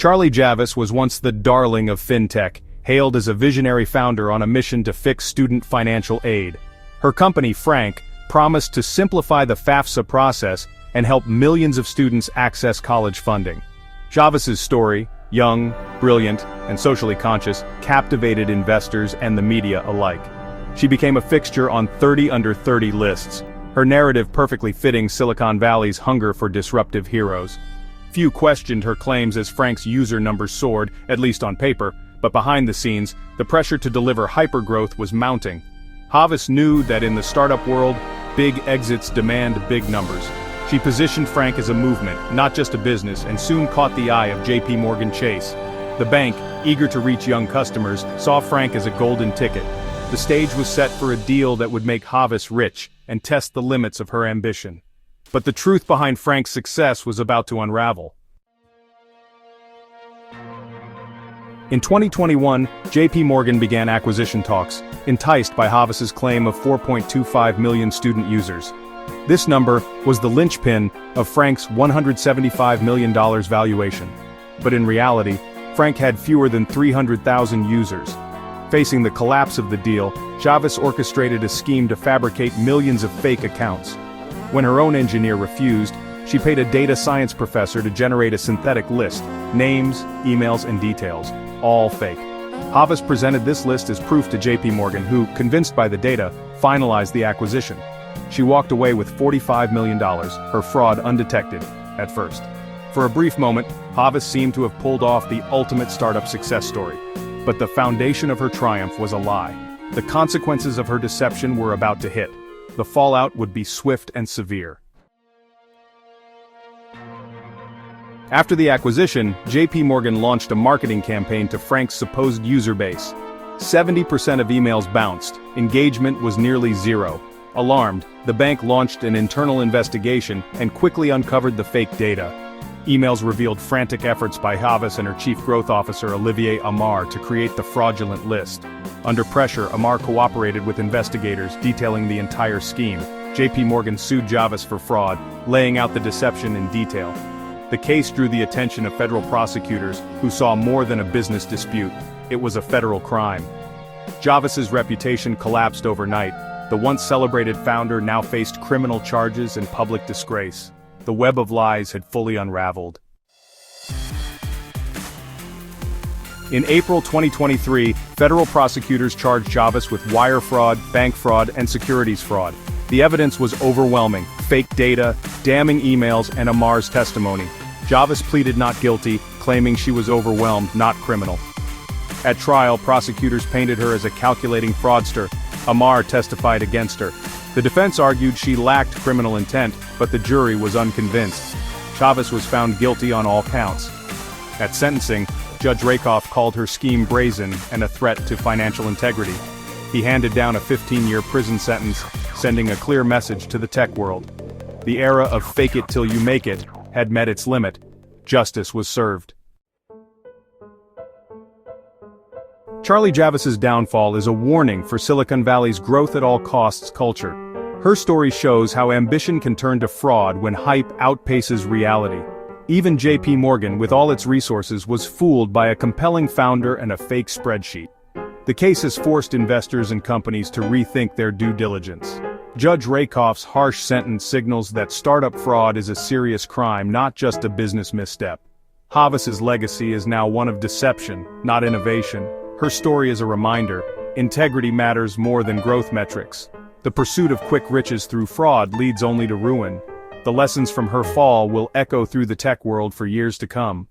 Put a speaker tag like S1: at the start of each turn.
S1: Charlie Javice was once the darling of fintech, hailed as a visionary founder on a mission to fix student financial aid. Her company, Frank, promised to simplify the FAFSA process and help millions of students access college funding. Javice's story, young, brilliant, and socially conscious, captivated investors and the media alike. She became a fixture on 30 Under 30 lists, her narrative perfectly fitting Silicon Valley's hunger for disruptive heroes. Few questioned her claims as Frank's user numbers soared, at least on paper, but behind the scenes, the pressure to deliver hypergrowth was mounting. Javice knew that in the startup world, big exits demand big numbers. She positioned Frank as a movement, not just a business, and soon caught the eye of JP Chase. The bank, eager to reach young customers, saw Frank as a golden ticket. The stage was set for a deal that would make Javice rich and test the limits of her ambition. But the truth behind Frank's success was about to unravel. In 2021, JP began acquisition talks, enticed by Javice's claim of 4.25 million student users. This number was the linchpin of Frank's $175 million valuation. But in reality, Frank had fewer than 300,000 users. Facing the collapse of the deal, Javice orchestrated a scheme to fabricate millions of fake accounts. When her own engineer refused, she paid a data science professor to generate a synthetic list, names, emails, and details, all fake. Javice presented this list as proof to JP who, convinced by the data, finalized the acquisition. She walked away with $45 million, her fraud undetected, at first. For a brief moment, Javice seemed to have pulled off the ultimate startup success story. But the foundation of her triumph was a lie. The consequences of her deception were about to hit. The fallout would be swift and severe. After the acquisition, JP launched a marketing campaign to Frank's supposed user base. 70% of emails bounced, engagement was nearly zero. Alarmed, the bank launched an internal investigation and quickly uncovered the fake data. Emails revealed frantic efforts by Javice and her chief growth officer Olivier Amar to create the fraudulent list. Under pressure, Amar cooperated with investigators, detailing the entire scheme. JP sued Javice for fraud, laying out the deception in detail. The case drew the attention of federal prosecutors, who saw more than a business dispute. It was a federal crime. Javice's reputation collapsed overnight. The once celebrated founder now faced criminal charges and public disgrace. The web of lies had fully unraveled. In April 2023, federal prosecutors charged Javice with wire fraud, bank fraud, and securities fraud. The evidence was overwhelming: fake data, damning emails, and Amar's testimony. Javice pleaded not guilty, claiming she was overwhelmed, not criminal. At trial, prosecutors painted her as a calculating fraudster. Amar testified against her. The defense argued she lacked criminal intent, but the jury was unconvinced. Javice was found guilty on all counts. At sentencing, Judge Rakoff called her scheme brazen and a threat to financial integrity. He handed down a 15-year prison sentence, sending a clear message to the tech world. The era of fake it till you make it had met its limit. Justice was served. Charlie Javice's downfall is a warning for Silicon Valley's growth-at-all-costs culture. Her story shows how ambition can turn to fraud when hype outpaces reality. Even JP with all its resources, was fooled by a compelling founder and a fake spreadsheet. The case has forced investors and companies to rethink their due diligence. Judge Rakoff's harsh sentence signals that startup fraud is a serious crime, not just a business misstep. Javice's legacy is now one of deception, not innovation. Her story is a reminder: integrity matters more than growth metrics. The pursuit of quick riches through fraud leads only to ruin. The lessons from her fall will echo through the tech world for years to come.